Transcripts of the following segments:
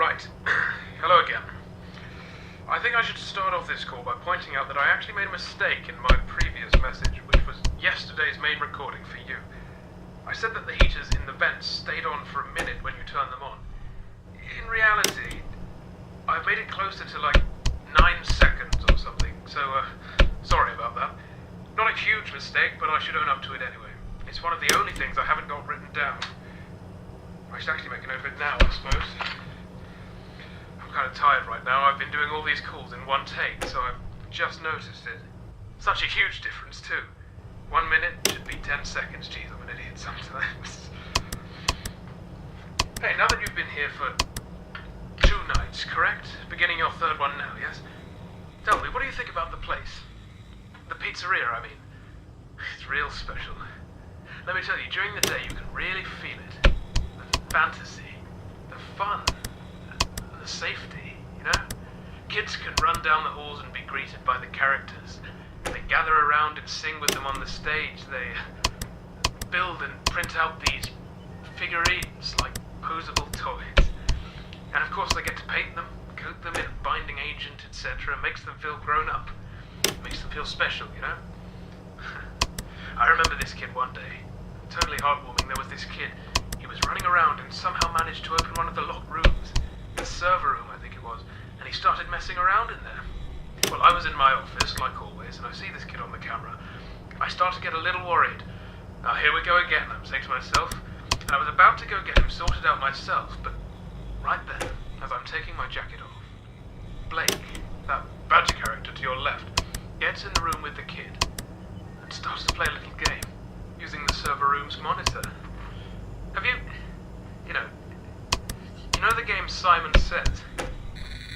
Right. Hello again. I think I should start off this call by pointing out that I actually made a mistake in my previous message, which was yesterday's main recording for you. I said that the heaters in the vents stayed on for a minute when you turned them on. In reality, I've made it closer to like 9 seconds or something, so sorry about that. Not a huge mistake, but I should own up to it anyway. It's one of the only things I haven't got written down. I should actually make a note of it now, I suppose. I'm kind of tired right now. I've been doing all these calls in one take, so I've just noticed it. Such a huge difference, too. 1 minute should be 10 seconds. Jeez, I'm an idiot sometimes. Hey, now that you've been here for 2 nights, correct? Beginning your 3rd one now, yes? Tell me, what do you think about the place? The pizzeria, I mean. It's real special. Let me tell you, during the day you can really feel it. The fantasy, the fun, the safety, you know? Kids can run down the halls and be greeted by the characters. They gather around and sing with them on the stage. They build and print out these figurines like posable toys. And of course they get to paint them, coat them in binding agent, etc. Makes them feel grown up. Makes them feel special, you know? I remember this kid one day. Totally heartwarming. There was this kid. He was running around and somehow managed to open one of the locked rooms. The server room, I think it was. And he started messing around in there. Well, I was in my office, like always, and I see this kid on the camera. I start to get a little worried. Now, here we go again, I'm saying to myself. And I was about to go get him sorted out myself, but right then, as I'm taking my jacket off, Blake, that badger character to your left, gets in the room with the kid and starts to play a little game using the server room's monitor. Have you know the game Simon Says?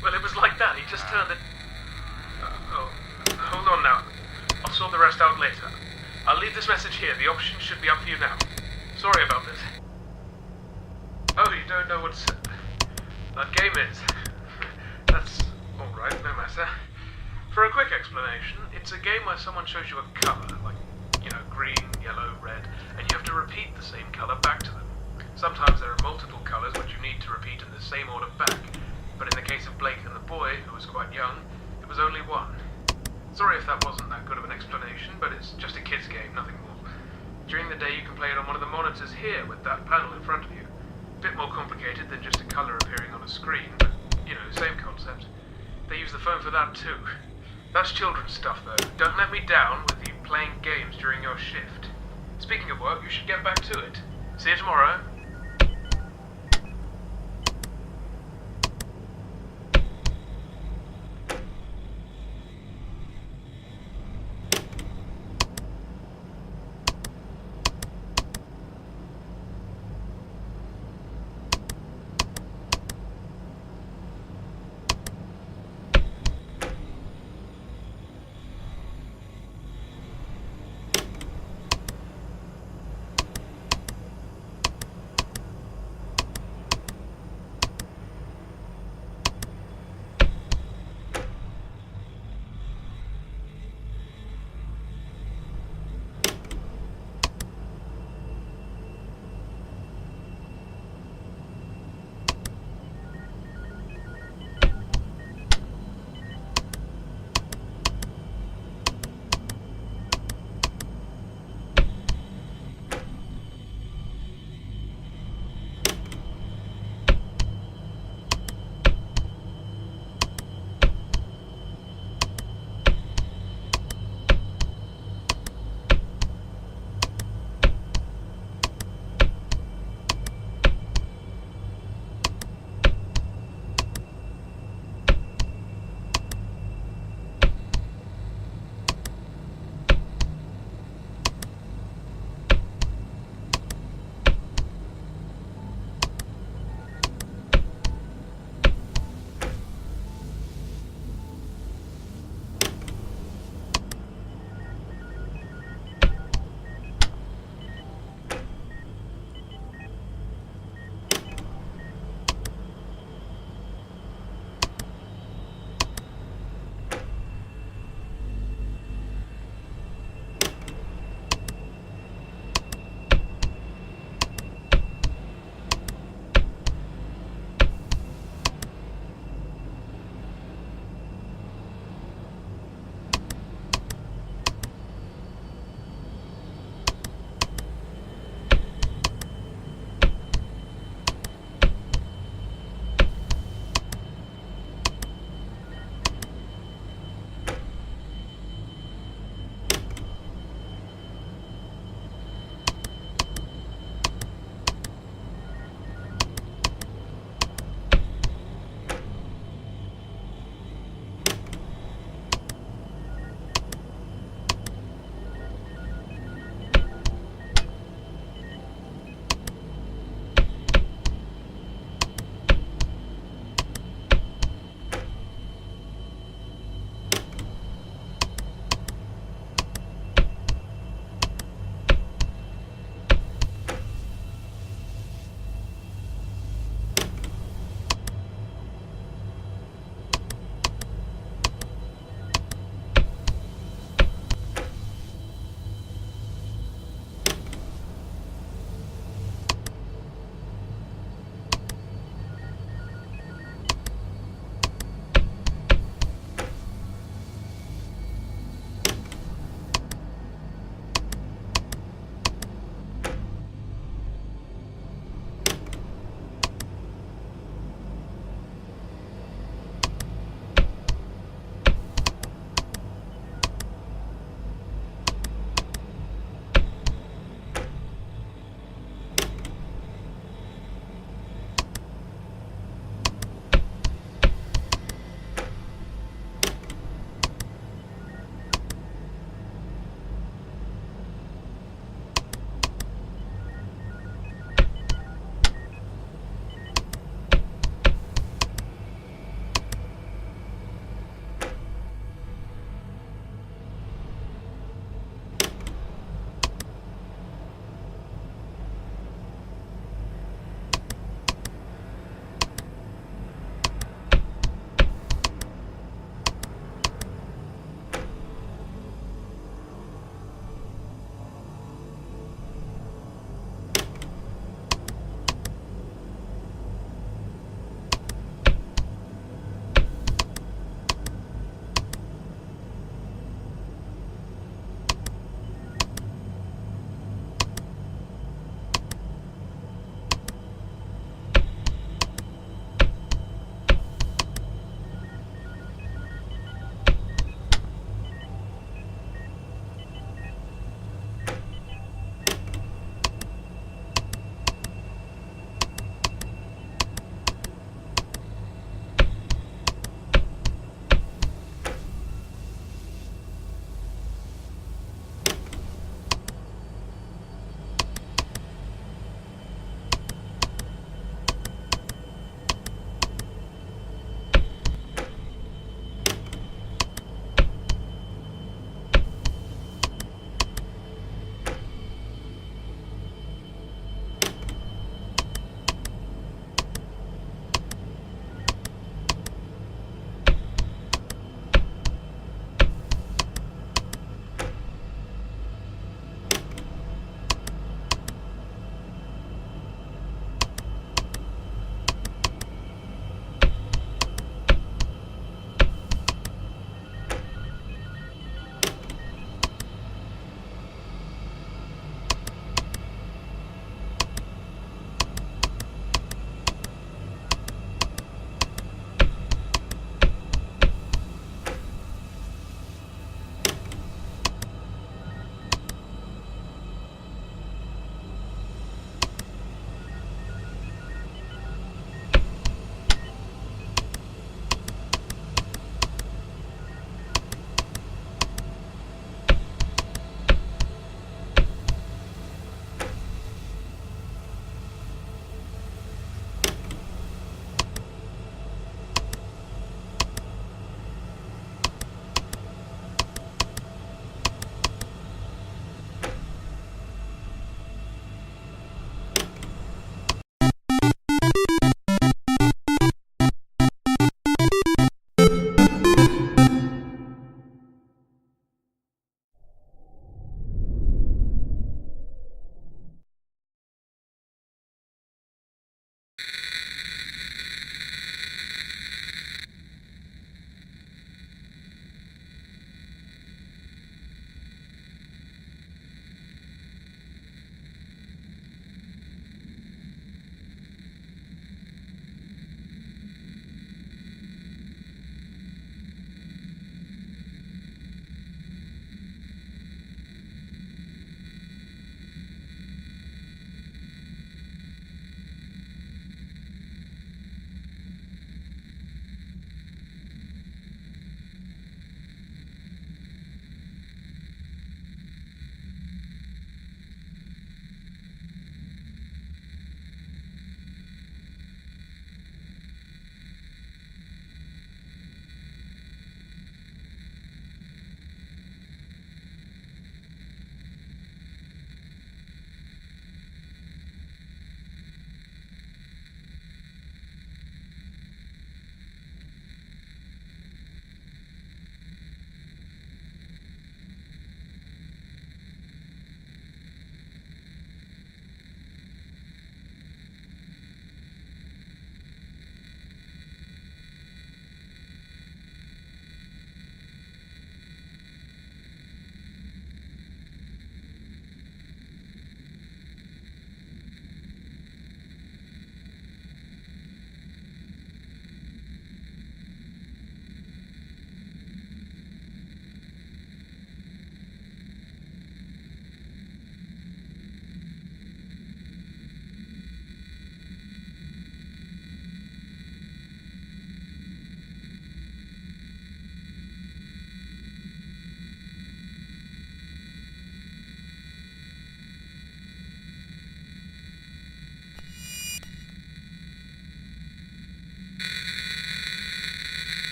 Well, it was like that. He just turned it... hold on now. I'll sort the rest out later. I'll leave this message here. The option should be up for you now. Sorry about this. Oh, you don't know what that game is? That's alright, no matter. For a quick explanation, it's a game where someone shows you a colour, like, green, yellow, red, and you have to repeat the same colour back to them. Sometimes there are multiple colours which you need to repeat in the same order back, but in the case of Blake and the boy, who was quite young, it was only one. Sorry if that wasn't that good of an explanation, but it's just a kid's game, nothing more. During the day you can play it on one of the monitors here with that panel in front of you. A bit more complicated than just a colour appearing on a screen, but, same concept. They use the phone for that too. That's children's stuff though. Don't let me down with you playing games during your shift. Speaking of work, you should get back to it. See you tomorrow.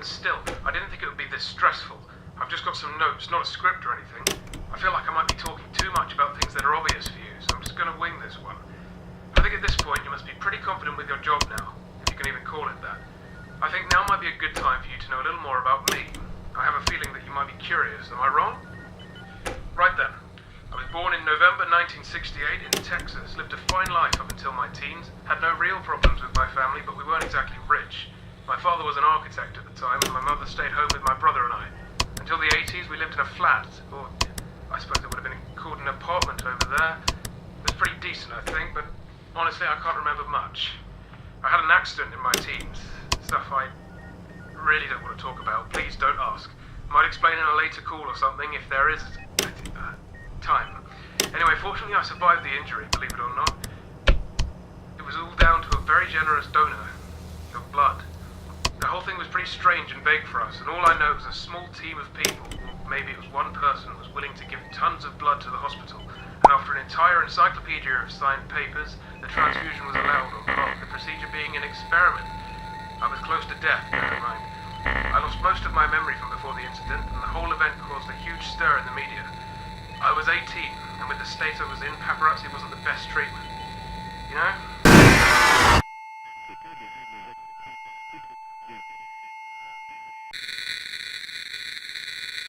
but still, I didn't think it would be this stressful. I've just got some notes, not a script or anything. I feel like I might be talking too much about things that are obvious for you, so I'm just going to wing this one. I think at this point you must be pretty confident with your job now, if you can even call it that. I think now might be a good time for you to know a little more about me. I have a feeling that you might be curious, am I wrong? Right then. I was born in November 1968 in Texas, lived a fine life up until my teens, had no real problems with my family, but we weren't exactly rich. My father was an architect at the time, and my mother stayed home with my brother and I. Until the 80s, we lived in a flat, or I suppose it would have been called an apartment over there. It was pretty decent, I think, but honestly, I can't remember much. I had an accident in my teens, stuff I really don't want to talk about. Please don't ask. Might explain in a later call or something if there is time. Anyway, fortunately I survived the injury, believe it or not. It was all down to a very generous donor, your blood. The whole thing was pretty strange and vague for us, and all I know is a small team of people, or maybe it was one person, was willing to give tons of blood to the hospital, and after an entire encyclopedia of signed papers, the transfusion was allowed on part of the procedure being an experiment. I was close to death, never mind. I lost most of my memory from before the incident, and the whole event caused a huge stir in the media. I was 18, and with the state I was in, paparazzi wasn't the best treatment. You know?